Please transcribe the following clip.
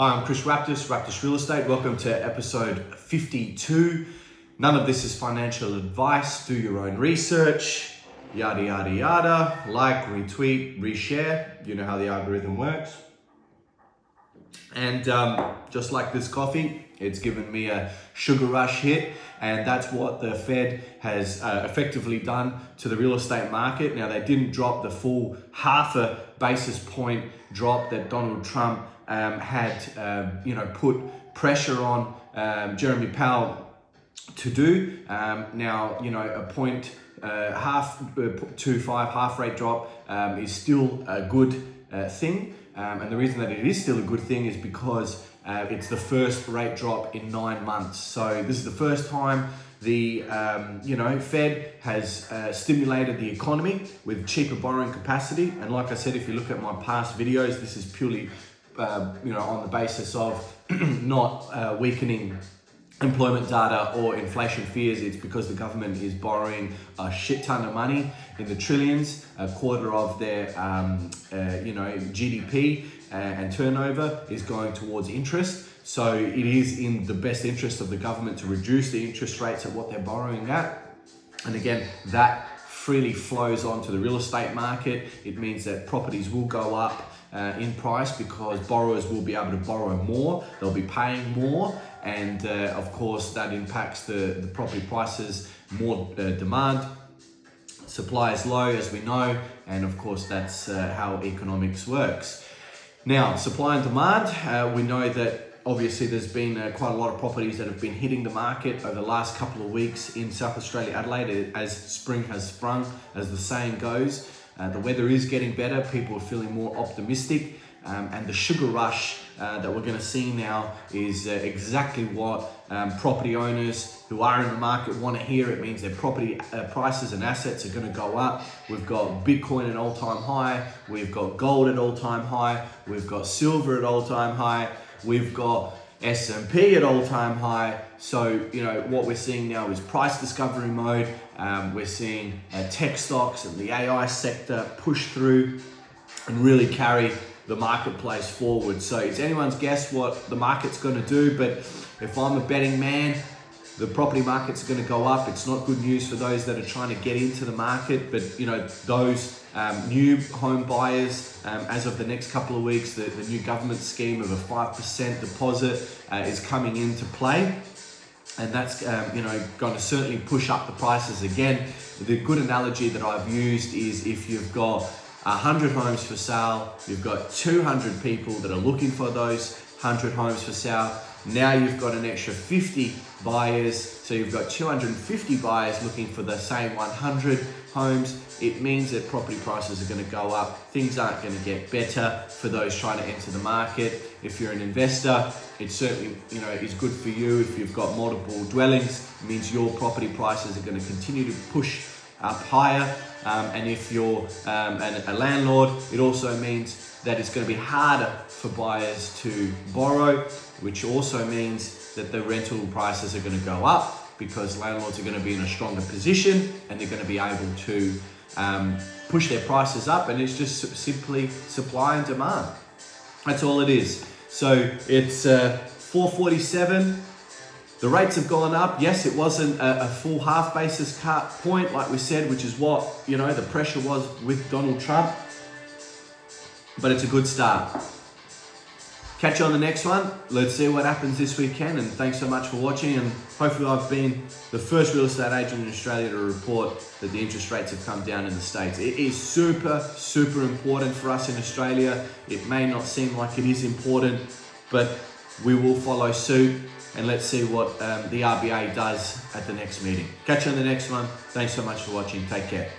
Hi, I'm Chris Raptis Real Estate. Welcome to episode 52. None of this is financial advice. Do your own research, yada, yada, yada. Like, retweet, reshare. You know how the algorithm works. And just like this coffee, it's given me a sugar rush hit. And that's what the Fed has effectively done to the real estate market. Now, they didn't drop the full half a basis point drop that Donald Trump had put pressure on Jeremy Powell to do. Now, a point half rate drop is still a good thing. And the reason that it is still a good thing is because it's the first rate drop in 9 months. So this is the first time the Fed has stimulated the economy with cheaper borrowing capacity. And like I said, if you look at my past videos, this is purely on the basis of not weakening employment data or inflation fears. It's because the government is borrowing a shit ton of money in the trillions, a quarter of their GDP and turnover is going towards interest. So it is in the best interest of the government to reduce the interest rates at what they're borrowing at. And again, that freely flows onto the real estate market. It means that properties will go up in price because borrowers will be able to borrow more, they'll be paying more, and of course that impacts the property prices, more demand. Supply is low, as we know, and of course that's how economics works. Now, supply and demand, we know that obviously there's been quite a lot of properties that have been hitting the market over the last couple of weeks in South Australia, Adelaide, as spring has sprung, as the saying goes. The weather is getting better, people are feeling more optimistic, and the sugar rush that we're going to see now is exactly what property owners who are in the market want to hear. It means their property prices and assets are going to go up. We've got Bitcoin at all-time high, we've got gold at all-time high, we've got silver at all-time high, we've got S&P at all-time high. So, what we're seeing now is price discovery mode. We're seeing tech stocks and the AI sector push through and really carry the marketplace forward. So it's anyone's guess what the market's going to do, but if I'm a betting man, the property market's going to go up. It's not good news for those that are trying to get into the market, but those new home buyers, as of the next couple of weeks, the new government scheme of a 5% deposit is coming into play. And that's going to certainly push up the prices again. The good analogy that I've used is if you've got 100 homes for sale, you've got 200 people that are looking for those 100 homes for sale. Now you've got an extra 50 buyers, so you've got 250 buyers looking for the same 100 homes. It means that property prices are going to go up. Things aren't going to get better for those trying to enter the market. If you're an investor, it certainly is good for you. If you've got multiple dwellings, it means your property prices are going to continue to push up higher. And if you're a landlord, it also means that it's going to be harder for buyers to borrow, which also means that the rental prices are going to go up because landlords are going to be in a stronger position and they're going to be able to push their prices up, and it's just simply supply and demand. That's all it is. So it's 447. The rates have gone up. Yes, it wasn't a full half basis point, like we said, which is what the pressure was with Donald Trump. But it's a good start. Catch you on the next one. Let's see what happens this weekend. And thanks so much for watching. And hopefully I've been the first real estate agent in Australia to report that the interest rates have come down in the States. It is super, super important for us in Australia. It may not seem like it is important, but we will follow suit. And let's see what the RBA does at the next meeting. Catch you on the next one. Thanks so much for watching. Take care.